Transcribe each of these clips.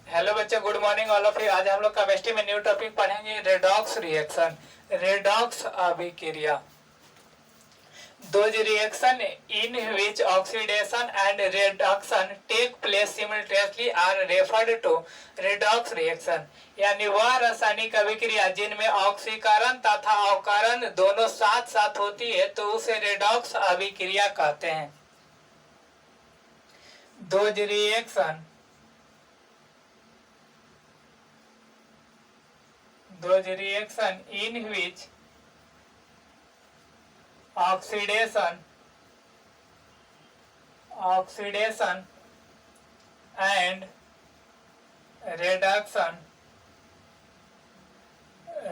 Hello बच्चों, good morning all of you. आज हम लोग केमिस्ट्री में न्यू टॉपिक पढ़ेंगे, रेडॉक्स रिएक्शन, रेडॉक्स अभिक्रिया। Those reaction in which oxidation and reduction take place simultaneously are referred to redox reaction। यानी वह रासायनिक अभिक्रिया जिनमें ऑक्सीकरण तथा अवकरण दोनों साथ साथ होती है तो उसे रेडॉक्स अभिक्रिया कहते हैं। Those reaction in which oxidation and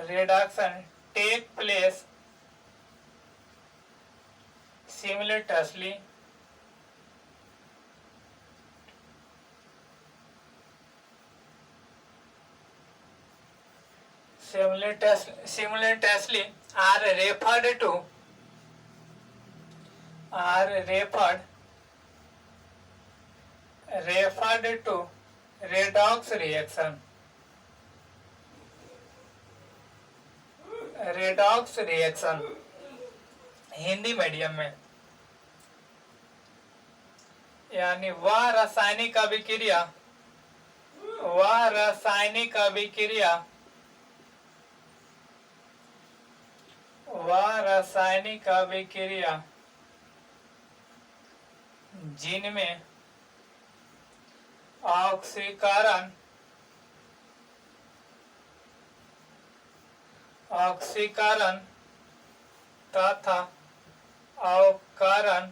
reduction take place simultaneously are referred to redox reaction। Redox reaction Hindi medium में यानी वह रासायनिक अभिक्रिया जिनमें ऑक्सीकरण तथा अवकरण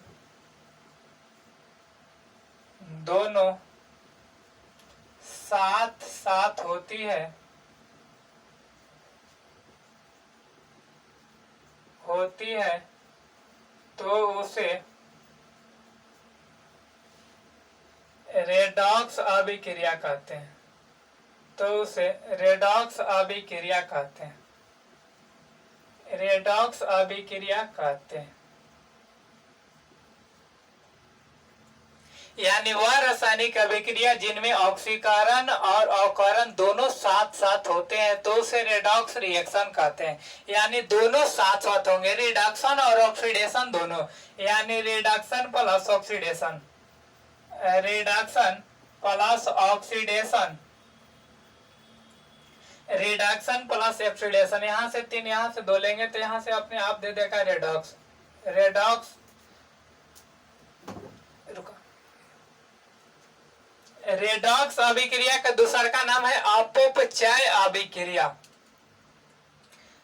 दोनों साथ साथ होती है तो उसे रेडॉक्स अभिक्रिया कहते हैं। यानी वह रासायनिक अभिक्रिया जिनमें ऑक्सीकरण और अवकरण दोनों साथ साथ होते हैं तो उसे रेडॉक्स रिएक्शन कहते हैं। यानी दोनों साथ साथ होंगे, रिडक्शन और ऑक्सीडेशन दोनों, यानी रिडक्शन प्लस ऑक्सीडेशन, यहाँ से 3 यहाँ से 2 लेंगे तो यहाँ से अपने आप दे देगा रेडॉक्स। रेडॉक्स अभिक्रिया का दूसरा का नाम है अपव्यय अभिक्रिया।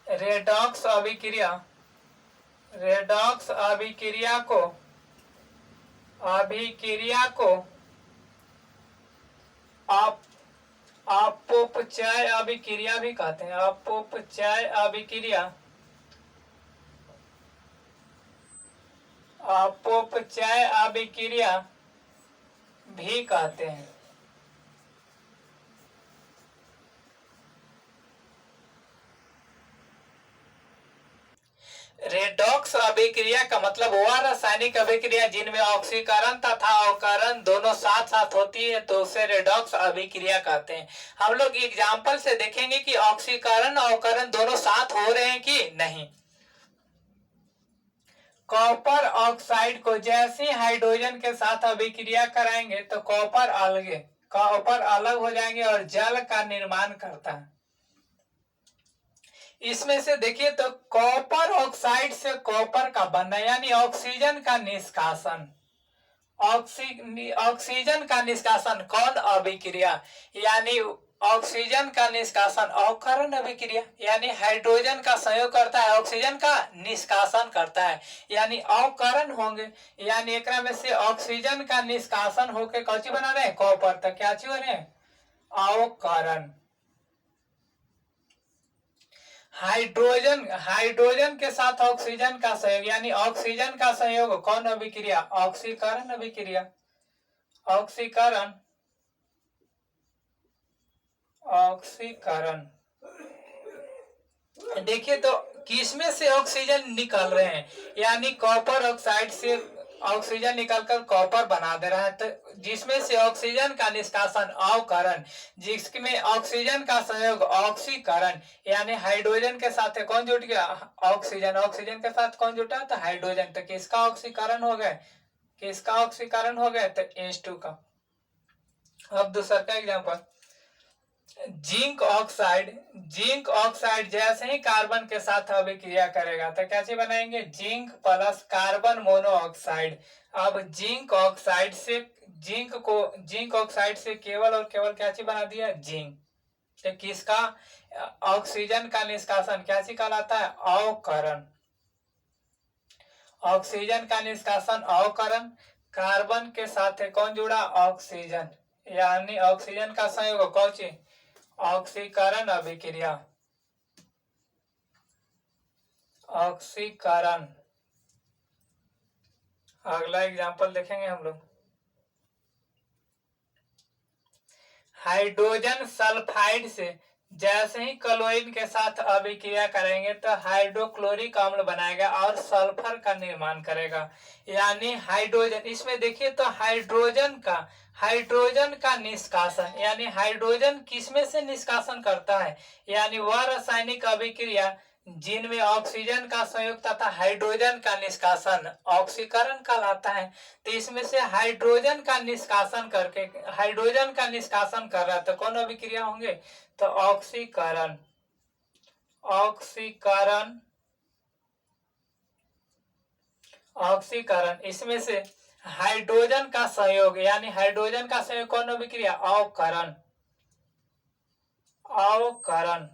रेडॉक्स अभिक्रिया को अपव्यय अभिक्रिया भी कहते हैं। अपव्यय अभिक्रिया भी कहते हैं। रेडॉक्स अभिक्रिया का मतलब वह रासायनिक अभिक्रिया जिनमें ऑक्सीकरण तथा अवकरण दोनों साथ साथ होती है तो उसे रेडॉक्स अभिक्रिया कहते हैं। हम लोग एग्जाम्पल से देखेंगे कि ऑक्सीकरण और अवकरण दोनों साथ हो रहे हैं कि नहीं। कॉपर ऑक्साइड को जैसे हाइड्रोजन के साथ अभिक्रिया कराएंगे तो कॉपर अलग हो जाएंगे और जल का निर्माण करता है। इसमें से देखिए तो कॉपर ऑक्साइड से कॉपर का बनना यानी ऑक्सीजन का निष्कासन कौन अभिक्रिया, यानी ऑक्सीजन का निष्कासन अवकरण अभिक्रिया, यानी हाइड्रोजन का संयोग करता है, ऑक्सीजन का निष्कासन करता है, यानी अवकरण होंगे। यानी एक में से ऑक्सीजन का निष्कासन होकर कौची बना रहे हैं, कॉपर, तक क्या चीज हो रहे हैं, अवकरण। हाइड्रोजन के साथ ऑक्सीजन का सहयोग यानी ऑक्सीजन का सहयोग कौन अभिक्रिया, ऑक्सीकरण अभिक्रिया। ऑक्सीकरण देखिए तो किसमें से ऑक्सीजन निकल रहे हैं, यानी कॉपर ऑक्साइड से ऑक्सीजन निकलकर कॉपर बना दे रहा है, तो जिसमें से ऑक्सीजन का निष्कासन अवकरण, जिसमें ऑक्सीजन का संयोग ऑक्सीकरण, यानी हाइड्रोजन के साथ कौन जुट गया, ऑक्सीजन, ऑक्सीजन के साथ कौन जुटा, तो हाइड्रोजन, तो किसका ऑक्सीकरण हो गया, किसका ऑक्सीकरण हो गया, तो H2 का। अब दूसरा का example, zinc oxide, zinc oxide जैसे ही कार्बन के साथ अभिक्रिया करेगा तो कैसे बनाएंगे, जिंक प्लस कार्बन मोनोऑक्साइड। अब जिंक ऑक्साइड से, जिंक ऑक्साइड से केवल और केवल क्या चीज बना दिया, जिंक। तो किसका ऑक्सीजन का निष्कासन क्या चीज कहलाता है, अवकरण। ऑक्सीजन का निष्कासन अवकरण, कार्बन के साथ कौन जुड़ा, ऑक्सीजन, यानी ऑक्सीजन का संयोग कौन सी, ऑक्सीकरण अभिक्रिया, ऑक्सीकरण। अगला एग्जांपल देखेंगे हम लोग, हाइड्रोजन सल्फाइड से जैसे ही क्लोरीन के साथ अभिक्रिया करेंगे तो हाइड्रोक्लोरिक अम्ल बनाएगा और सल्फर का निर्माण करेगा। यानी हाइड्रोजन, इसमें देखिए तो हाइड्रोजन का निष्कासन, यानी हाइड्रोजन किसमें से निष्कासन करता है, यानी वह रासायनिक अभिक्रिया जिनमें ऑक्सीजन का संयोग तथा हाइड्रोजन का निष्कासन ऑक्सीकरण कहलाता है। तो इसमें से हाइड्रोजन का निष्कासन करके, हाइड्रोजन का निष्कासन कर रहा है तो कौन अभिक्रिया होंगे, तो ऑक्सीकरण, ऑक्सीकरण, ऑक्सीकरण। इसमें से हाइड्रोजन का संयोग, यानी हाइड्रोजन का संयोग कौन अभिक्रिया, अवकरण, अवकरण।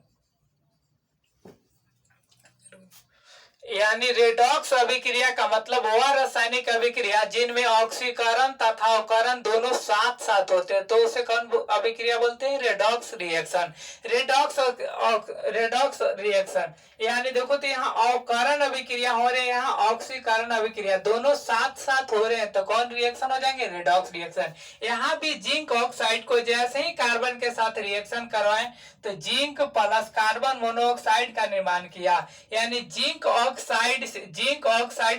यानी रेडॉक्स अभिक्रिया का मतलब वह रासायनिक अभिक्रिया जिनमें ऑक्सीकरण तथा अवकरण दोनों साथ साथ होते हैं, तो उसे कौन अभिक्रिया बोलते हैं, रेडॉक्स रिएक्शन। रेडॉक्स रिएक्शन, यानी देखो तो यहाँ अवकरण अभिक्रिया हो रहे हैं, यहाँ ऑक्सीकरण अभिक्रिया, दोनों साथ साथ हो रहे हैं, तो कौन रिएक्शन हो जाएंगे, रेडॉक्स रिएक्शन। यहाँ भी जिंक ऑक्साइड को जैसे ही कार्बन के साथ रिएक्शन करवाएं तो जिंक प्लस कार्बन मोनोऑक्साइड का निर्माण किया, यानी जिंक ऑक्साइड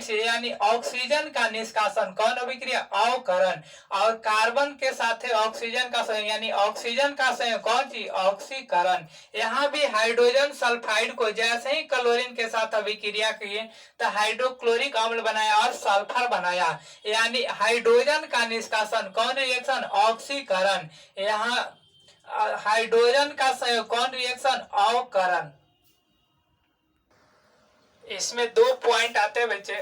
से यानी ऑक्सीजन का निष्कासन कौन अभिक्रिया, अवकरण, और कार्बन के साथ ऑक्सीजन का संयोग यानी ऑक्सीजन का संयोग कौन सी, ऑक्सीकरण। यहाँ भी हाइड्रोजन सल्फाइड को जैसे ही क्लोरीन के साथ अभिक्रिया किए तो हाइड्रोक्लोरिक अम्ल बनाया और सल्फर बनाया, यानी हाइड्रोजन का निष्कासन कौन रिएक्शन, ऑक्सीकरण। यहाँ हाइड्रोजन का संयोग कौन रिएक्शन, अवकरण। इसमें दो पॉइंट आते हैं बच्चे,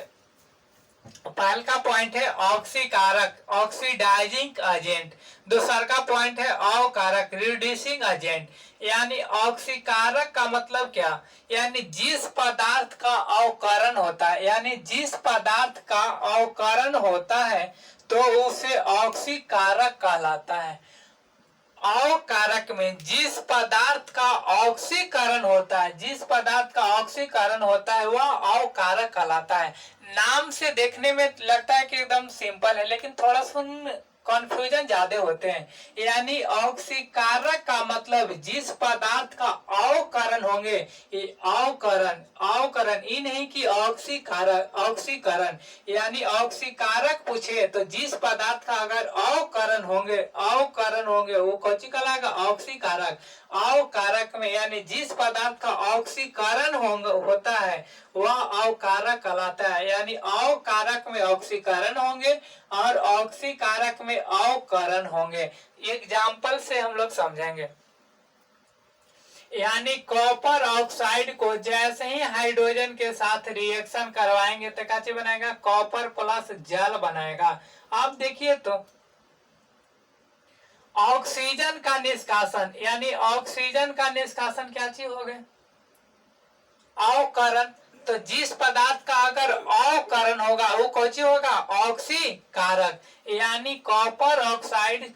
पहला का पॉइंट है ऑक्सीकारक, ऑक्सीडाइजिंग एजेंट, दूसरा का पॉइंट है अवकारक, रिड्यूसिंग एजेंट। यानी ऑक्सीकारक का मतलब क्या, यानी जिस पदार्थ का अवकरण होता है, यानी जिस पदार्थ का अवकरण होता है तो उसे ऑक्सीकारक कहलाता है। अवकारक में जिस पदार्थ का ऑक्सीकरण होता है, जिस पदार्थ का ऑक्सीकरण होता है वह अवकारक कहलाता है। नाम से देखने में लगता है कि एकदम सिंपल है, लेकिन थोड़ा सा कंफ्यूजन ज्यादा होते हैं। यानी ऑक्सीकारक का मतलब जिस पदार्थ का अवकरण होंगे, ये अवकरण, अवकरण ये नहीं कि ऑक्सीकारक, ऑक्सीकरण। यानी ऑक्सीकारक पूछे तो जिस पदार्थ का अगर अवकरण होंगे, अवकरण होंगे वो कौन सी कहलाएगा, ऑक्सीकारक। अवकारक में यानी जिस पदार्थ का ऑक्सीकरण होता है वह अवकारक कहलाता है। यानी अवकारक में ऑक्सीकरण होंगे और ऑक्सीकारक में अवकरण होंगे। एग्जाम्पल से हम लोग समझेंगे। यानी कॉपर ऑक्साइड को जैसे ही हाइड्रोजन के साथ रिएक्शन करवाएंगे तो क्या बनाएगा, कॉपर प्लस जल बनाएगा। अब देखिए तो ऑक्सीजन का निष्कासन, यानी ऑक्सीजन का निष्कासन क्या चीज हो गए, अवकरण। तो जिस पदार्थ का अगर अवकरण होगा वो कौन सी होगा, ऑक्सीकारक। यानी कॉपर ऑक्साइड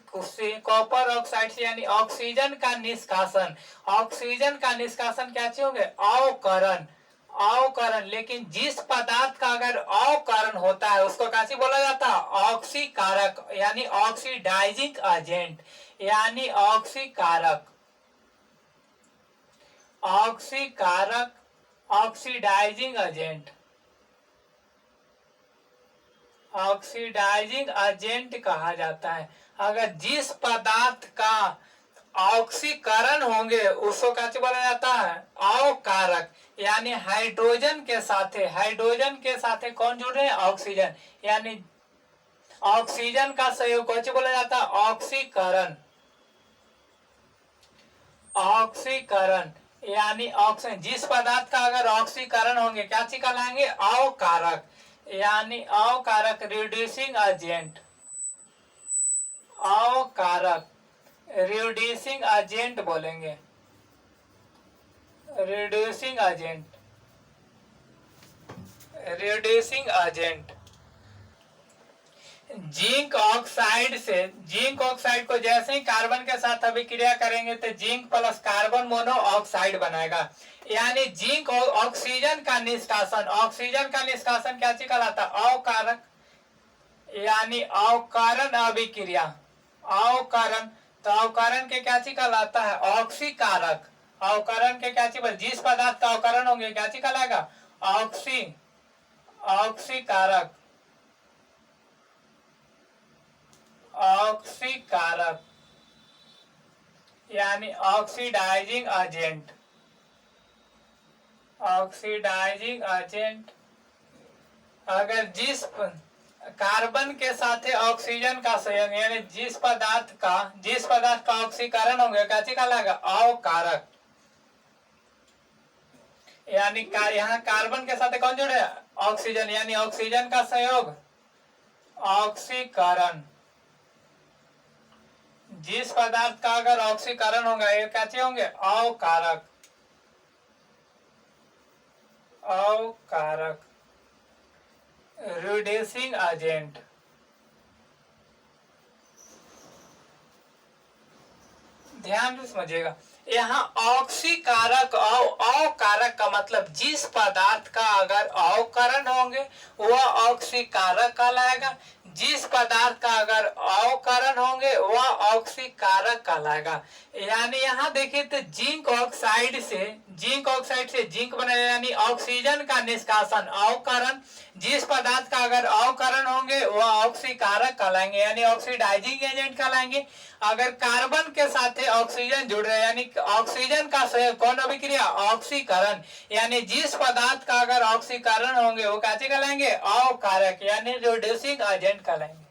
से यानी ऑक्सीजन का निष्कासन, ऑक्सीजन का निष्कासन क्या चीज हो गए, अवकरण, अवकरण। लेकिन जिस पदार्थ का अगर अवकरण होता है उसको कैसे बोला जाता है, ऑक्सीकारक, यानी ऑक्सीडाइजिंग एजेंट, यानी ऑक्सीकारक, ऑक्सीकारक, ऑक्सीडाइजिंग एजेंट। ऑक्सीडाइजिंग एजेंट कहा जाता है। अगर जिस पदार्थ का ऑक्सीकरण होंगे उसको क्या बोला जाता है, अवकारक। यानी हाइड्रोजन के साथे कौन जुड़ रहे हैं, ऑक्सीजन, यानी ऑक्सीजन का सहयोग कौन बोला जाता है, ऑक्सीकरण। ऑक्सीकरण यानी ऑक्सीजन, जिस पदार्थ का अगर ऑक्सीकरण होंगे क्या कहलाएंगे, अवकारक, यानी अवकारक, रिड्यूसिंग एजेंट। अवकारक, रिड्यूसिंग एजेंट बोलेंगे, reducing agent, reducing agent. Zinc oxide को जैसे ही कार्बन के साथ अभिक्रिया करेंगे तो zinc plus carbon mono oxide बनाएगा। यानी जिंक और ऑक्सीजन का निष्कासन क्या कहलाता है, अवकारक, यानी अवकारण अभिक्रिया, अवकारण। तो अवकारण के क्या कहलाता है, ऑक्सीकारक। अवकारण के क्या चीज, जिस पदार्थ का अवकरण होंगे क्या कहलाएगा, ऑक्सीकारक, ऑक्सीकारक, यानी ऑक्सीडाइजिंग एजेंट, ऑक्सीडाइजिंग एजेंट। अगर जिस कार्बन के साथ ऑक्सीजन का संयोग, यानी जिस पदार्थ का ऑक्सीकरण होंगे क्या कहलाएगा, अवकारक। यानी यहाँ कार्बन के साथ कौन जुड़े, ऑक्सीजन, यानी ऑक्सीजन का संयोग, ऑक्सीकरण। जिस पदार्थ का अगर ऑक्सीकरण होगा ये क्या होंगे, अवकारक, अवकारक, रिड्यूसिंग एजेंट। ध्यान से समझिएगा, यहाँ ऑक्सीकारक और अवकारक का मतलब जिस पदार्थ का अगर अवकरण होंगे वह ऑक्सीकारक कहलाएगा, जिस पदार्थ का अगर अवकरण होंगे वह ऑक्सीकारक कहलाएगा। यानी यहाँ देखिए तो जिंक ऑक्साइड से जिंक बनेगा, यानी ऑक्सीजन का निष्कासन, अवकरण। जिस पदार्थ का अगर अवकरण होंगे वह ऑक्सीकारक कहलाएंगे, यानी ऑक्सीडाइजिंग एजेंट कहलाएंगे। अगर कार्बन के साथ ऑक्सीजन जुड़ रहे यानी ऑक्सीजन का सहयोग, कौन अभिक्रिया, ऑक्सीकरण। यानी जिस पदार्थ का अगर ऑक्सीकरण होंगे वो क्या कहलाएंगे, अवकारक, यानी रिड्यूसिंग एजेंट कहलाएंगे।